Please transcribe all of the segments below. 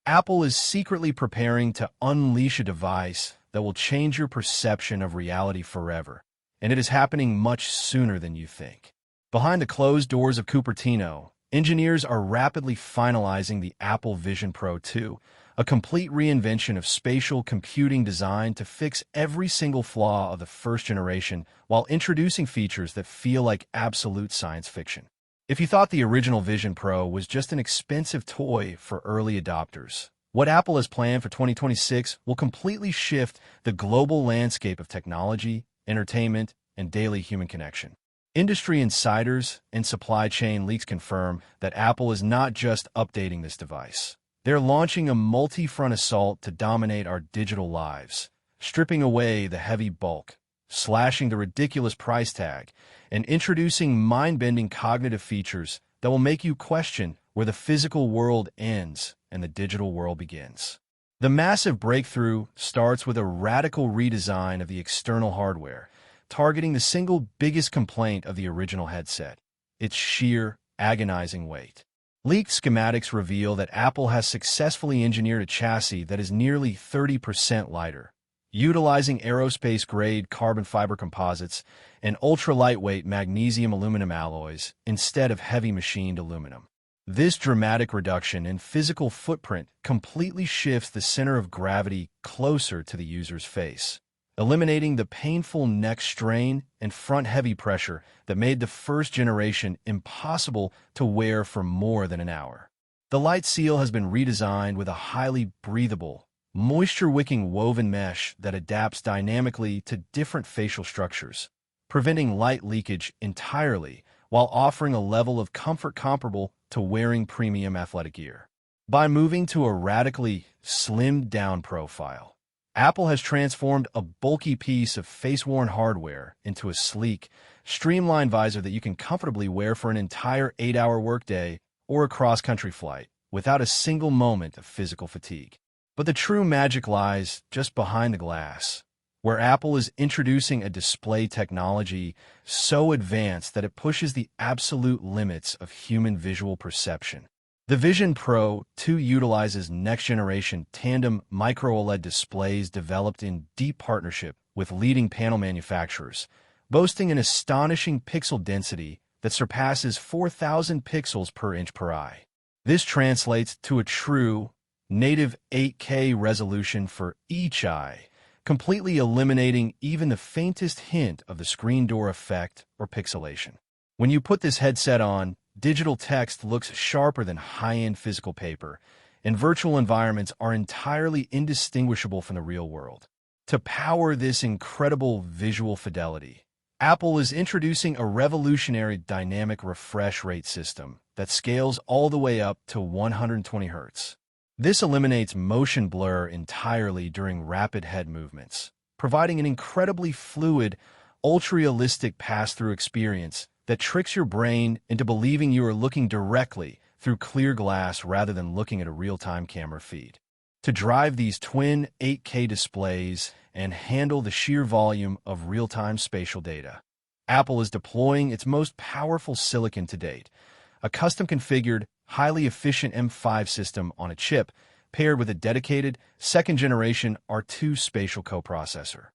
Apple is secretly preparing to unleash a device that will change your perception of reality forever, and it is happening much sooner than you think. Behind the closed doors of Cupertino, engineers are rapidly finalizing the Apple Vision Pro 2, a complete reinvention of spatial computing designed to fix every single flaw of the first generation while introducing features that feel like absolute science fiction. If you thought the original Vision Pro was just an expensive toy for early adopters, what Apple has planned for 2026 will completely shift the global landscape of technology, entertainment, and daily human connection. Industry insiders and supply chain leaks confirm that Apple is not just updating this device. They're launching a multi-front assault to dominate our digital lives, stripping away the heavy bulk, slashing the ridiculous price tag, and introducing mind-bending cognitive features that will make you question where the physical world ends and the digital world begins. The massive breakthrough starts with a radical redesign of the external hardware, targeting the single biggest complaint of the original headset: its sheer, agonizing weight. Leaked schematics reveal that Apple has successfully engineered a chassis that is nearly 30% lighter, utilizing aerospace-grade carbon fiber composites and ultra-lightweight magnesium-aluminum alloys instead of heavy machined aluminum. This dramatic reduction in physical footprint completely shifts the center of gravity closer to the user's face, eliminating the painful neck strain and front-heavy pressure that made the first generation impossible to wear for more than an hour. The light seal has been redesigned with a highly breathable, moisture-wicking woven mesh that adapts dynamically to different facial structures, preventing light leakage entirely while offering a level of comfort comparable to wearing premium athletic gear. By moving to a radically slimmed-down profile, Apple has transformed a bulky piece of face-worn hardware into a sleek, streamlined visor that you can comfortably wear for an entire 8-hour workday or a cross-country flight without a single moment of physical fatigue. But the true magic lies just behind the glass, where Apple is introducing a display technology so advanced that it pushes the absolute limits of human visual perception. The Vision Pro 2 utilizes next-generation tandem micro-OLED displays developed in deep partnership with leading panel manufacturers, boasting an astonishing pixel density that surpasses 4,000 pixels per inch per eye. This translates to a true, native 8K resolution for each eye, completely eliminating even the faintest hint of the screen door effect or pixelation. When you put this headset on, digital text looks sharper than high-end physical paper, and virtual environments are entirely indistinguishable from the real world. To power this incredible visual fidelity, Apple is introducing a revolutionary dynamic refresh rate system that scales all the way up to 120 Hz. This eliminates motion blur entirely during rapid head movements, providing an incredibly fluid, ultra-realistic pass-through experience that tricks your brain into believing you are looking directly through clear glass rather than looking at a real-time camera feed. To drive these twin 8K displays and handle the sheer volume of real-time spatial data, Apple is deploying its most powerful silicon to date, a custom-configured, highly efficient M5 system on a chip paired with a dedicated second-generation R2 spatial coprocessor.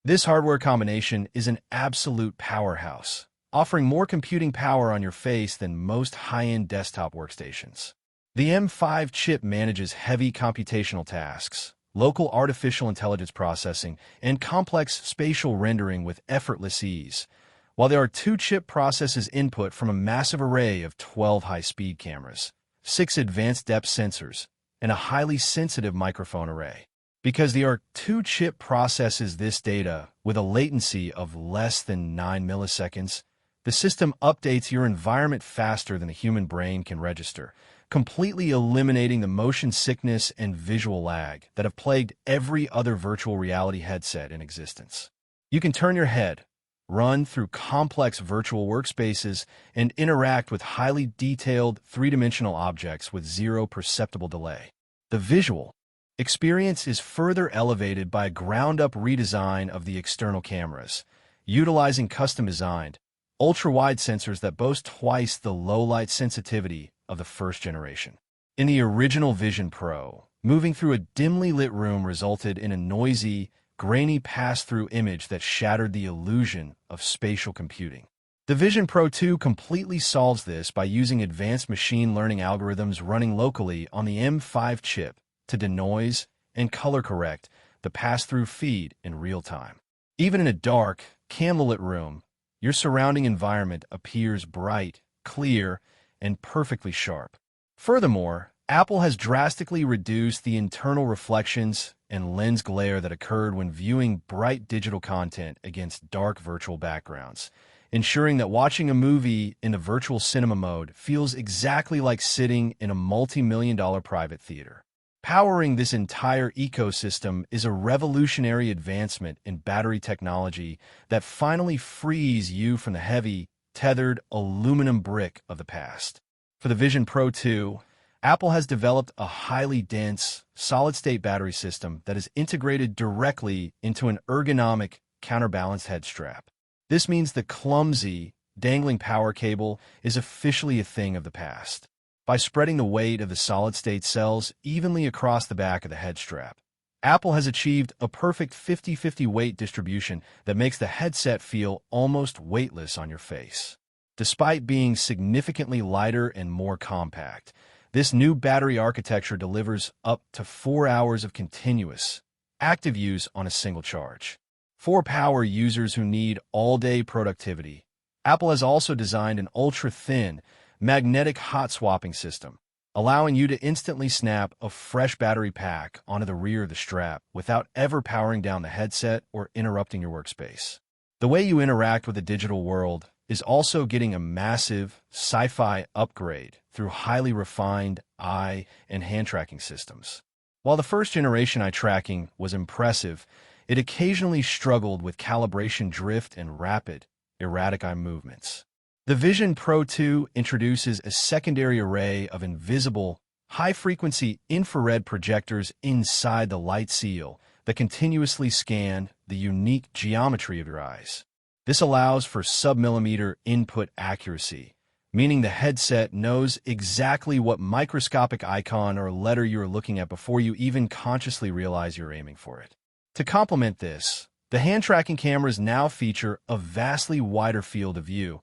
This hardware combination is an absolute powerhouse, offering more computing power on your face than most high-end desktop workstations. The M5 chip manages heavy computational tasks, local artificial intelligence processing, and complex spatial rendering with effortless ease, while there are 2 chip processes input from a massive array of 12 high-speed cameras, 6 advanced depth sensors, and a highly sensitive microphone array. Because the R2 chip processes this data with a latency of less than 9 milliseconds, the system updates your environment faster than the human brain can register, completely eliminating the motion sickness and visual lag that have plagued every other virtual reality headset in existence. You can turn your head, run through complex virtual workspaces, and interact with highly detailed three-dimensional objects with zero perceptible delay. The visual experience is further elevated by a ground-up redesign of the external cameras, utilizing custom-designed, ultra-wide sensors that boast twice the low-light sensitivity of the first generation. In the original Vision Pro, Moving through a dimly lit room resulted in a noisy, grainy pass-through image that shattered the illusion of spatial computing. The Vision Pro 2 completely solves this by using advanced machine learning algorithms running locally on the M5 chip to denoise and color correct the pass-through feed in real time. Even in a dark, candlelit room, your surrounding environment appears bright, clear, and perfectly sharp. Furthermore, Apple has drastically reduced the internal reflections and lens glare that occurred when viewing bright digital content against dark virtual backgrounds, ensuring that watching a movie in the virtual cinema mode feels exactly like sitting in a multi-million-dollar private theater. Powering this entire ecosystem is a revolutionary advancement in battery technology that finally frees you from the heavy, tethered aluminum brick of the past. For the Vision Pro 2, Apple has developed a highly dense, solid-state battery system that is integrated directly into an ergonomic, counterbalanced head strap. This means the clumsy, dangling power cable is officially a thing of the past. By spreading the weight of the solid-state cells evenly across the back of the head strap, Apple has achieved a perfect 50-50 weight distribution that makes the headset feel almost weightless on your face. Despite being significantly lighter and more compact, this new battery architecture delivers up to 4 hours of continuous, active use on a single charge. For power users who need all-day productivity, Apple has also designed an ultra-thin, magnetic hot-swapping system, allowing you to instantly snap a fresh battery pack onto the rear of the strap without ever powering down the headset or interrupting your workspace. The way you interact with the digital world is also getting a massive sci-fi upgrade through highly refined eye and hand tracking systems. While the first generation eye tracking was impressive, it occasionally struggled with calibration drift and rapid, erratic eye movements. The Vision Pro 2 introduces a secondary array of invisible, high-frequency infrared projectors inside the light seal that continuously scan the unique geometry of your eyes. This allows for sub-millimeter input accuracy, meaning the headset knows exactly what microscopic icon or letter you're looking at before you even consciously realize you're aiming for it. To complement this, the hand tracking cameras now feature a vastly wider field of view,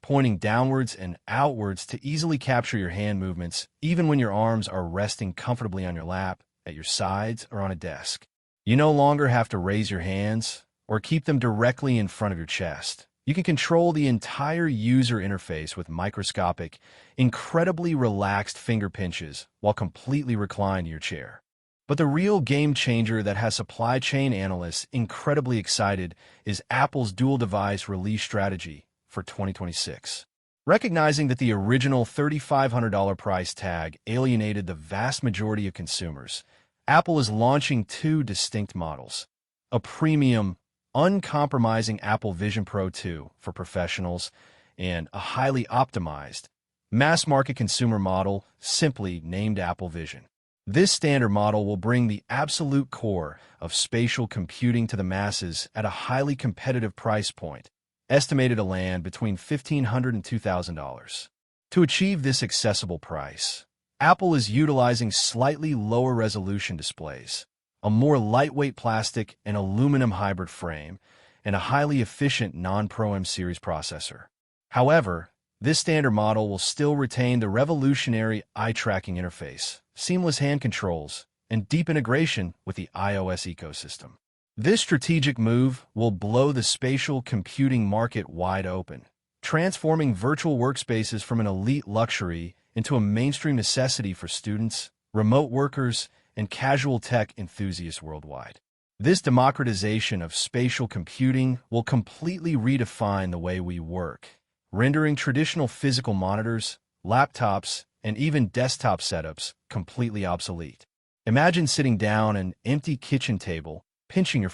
pointing downwards and outwards to easily capture your hand movements, even when your arms are resting comfortably on your lap, at your sides, or on a desk. You no longer have to raise your hands or keep them directly in front of your chest. You can control the entire user interface with microscopic, incredibly relaxed finger pinches while completely reclined in your chair. But the real game changer that has supply chain analysts incredibly excited is Apple's dual-device release strategy for 2026. Recognizing that the original $3,500 price tag alienated the vast majority of consumers, Apple is launching two distinct models: a premium, uncompromising Apple Vision Pro 2 for professionals, and a highly optimized, mass-market consumer model simply named Apple Vision. This standard model will bring the absolute core of spatial computing to the masses at a highly competitive price point, estimated to land between $1,500 and $2,000. To achieve this accessible price, Apple is utilizing slightly lower resolution displays, a more lightweight plastic and aluminum hybrid frame, and a highly efficient non-Pro M series processor. However, this standard model will still retain the revolutionary eye tracking interface, seamless hand controls, and deep integration with the iOS ecosystem. This strategic move will blow the spatial computing market wide open, transforming virtual workspaces from an elite luxury into a mainstream necessity for students, remote workers, and casual tech enthusiasts worldwide. This democratization of spatial computing will completely redefine the way we work, rendering traditional physical monitors, laptops, and even desktop setups completely obsolete. Imagine sitting down at an empty kitchen table, pinching your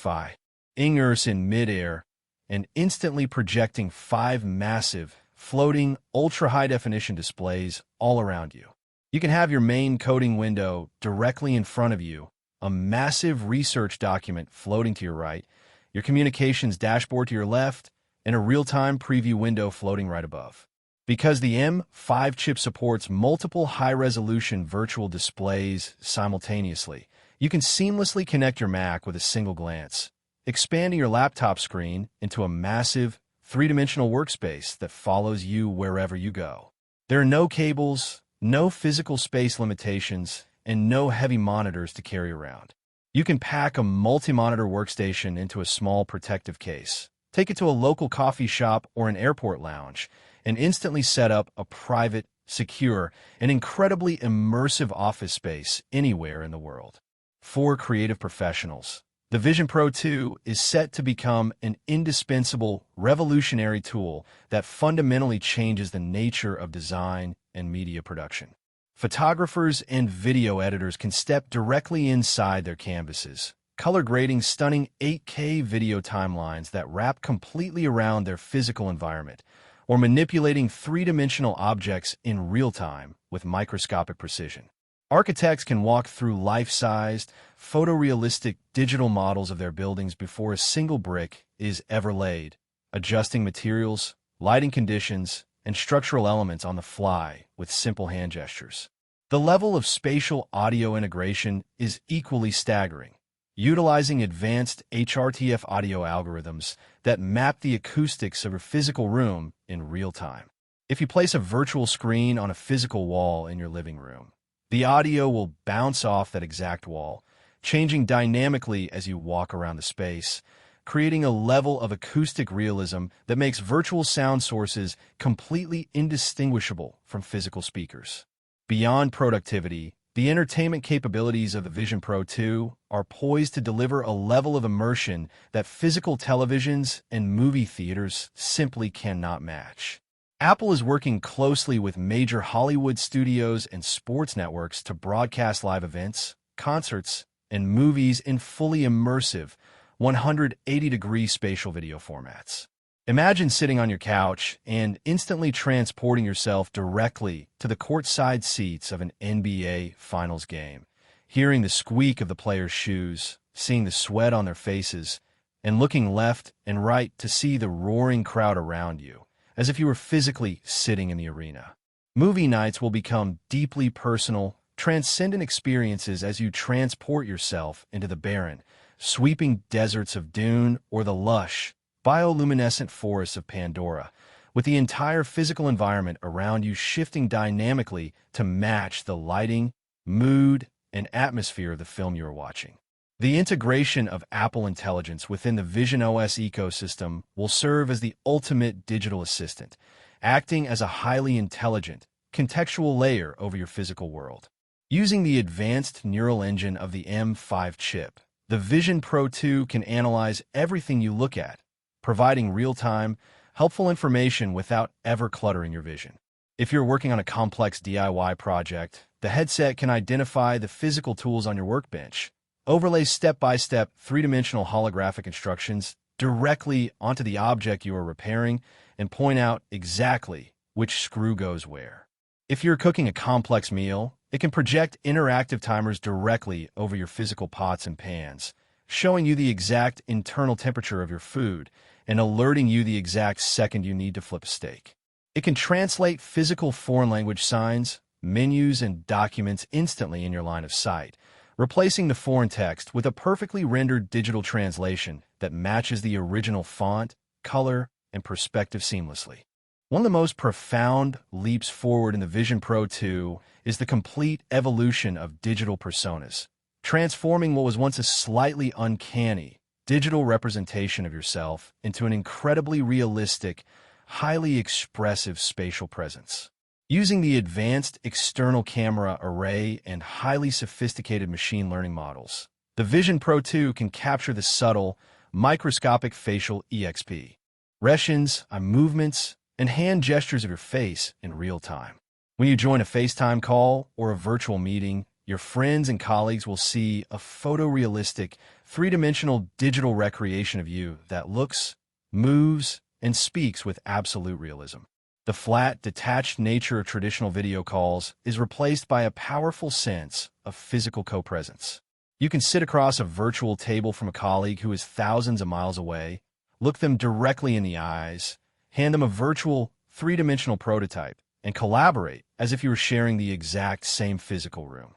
fingers in midair, and instantly projecting 5 massive, floating, ultra-high-definition displays all around you. You can have your main coding window directly in front of you, a massive research document floating to your right, your communications dashboard to your left, and a real-time preview window floating right above. Because the M5 chip supports multiple high-resolution virtual displays simultaneously, you can seamlessly connect your Mac with a single glance, expanding your laptop screen into a massive, three-dimensional workspace that follows you wherever you go. There are no cables, no physical space limitations, and no heavy monitors to carry around. You can pack a multi-monitor workstation into a small protective case, take it to a local coffee shop or an airport lounge, and instantly set up a private, secure, and incredibly immersive office space anywhere in the world. For creative professionals, the Vision Pro 2 is set to become an indispensable, revolutionary tool that fundamentally changes the nature of design and media production. Photographers and video editors can step directly inside their canvases, color grading stunning 8K video timelines that wrap completely around their physical environment, or manipulating three-dimensional objects in real time with microscopic precision. Architects can walk through life-sized, photorealistic digital models of their buildings before a single brick is ever laid, adjusting materials, lighting conditions, and structural elements on the fly with simple hand gestures. The level of spatial audio integration is equally staggering, utilizing advanced HRTF audio algorithms that map the acoustics of your physical room in real time. If you place a virtual screen on a physical wall in your living room, the audio will bounce off that exact wall, changing dynamically as you walk around the space, creating a level of acoustic realism that makes virtual sound sources completely indistinguishable from physical speakers. Beyond productivity, the entertainment capabilities of the Vision Pro 2 are poised to deliver a level of immersion that physical televisions and movie theaters simply cannot match. Apple is working closely with major Hollywood studios and sports networks to broadcast live events, concerts, and movies in fully immersive, 180-degree spatial video formats. Imagine sitting on your couch and instantly transporting yourself directly to the courtside seats of an NBA Finals game, hearing the squeak of the players' shoes, seeing the sweat on their faces, and looking left and right to see the roaring crowd around you, as if you were physically sitting in the arena. Movie nights will become deeply personal, transcendent experiences as you transport yourself into the barren, sweeping deserts of Dune or the lush, bioluminescent forests of Pandora, with the entire physical environment around you shifting dynamically to match the lighting, mood, and atmosphere of the film you are watching. The integration of Apple Intelligence within the visionOS ecosystem will serve as the ultimate digital assistant, acting as a highly intelligent, contextual layer over your physical world. Using the advanced neural engine of the M5 chip, the Vision Pro 2 can analyze everything you look at, providing real-time, helpful information without ever cluttering your vision. If you're working on a complex DIY project, the headset can identify the physical tools on your workbench, overlay step-by-step three-dimensional holographic instructions directly onto the object you are repairing, and point out exactly which screw goes where. If you're cooking a complex meal, it can project interactive timers directly over your physical pots and pans, showing you the exact internal temperature of your food and alerting you the exact second you need to flip a steak. It can translate physical foreign language signs, menus, and documents instantly in your line of sight, replacing the foreign text with a perfectly rendered digital translation that matches the original font, color, and perspective seamlessly. One of the most profound leaps forward in the Vision Pro 2 is the complete evolution of digital personas, transforming what was once a slightly uncanny digital representation of yourself into an incredibly realistic, highly expressive spatial presence. Using the advanced external camera array and highly sophisticated machine learning models, the Vision Pro 2 can capture the subtle, microscopic facial expressions, eye movements, and hand gestures of your face in real time. When you join a FaceTime call or a virtual meeting, your friends and colleagues will see a photorealistic, three-dimensional digital recreation of you that looks, moves, and speaks with absolute realism. The flat, detached nature of traditional video calls is replaced by a powerful sense of physical co-presence. You can sit across a virtual table from a colleague who is thousands of miles away, look them directly in the eyes, hand them a virtual three-dimensional prototype and collaborate as if you were sharing the exact same physical room.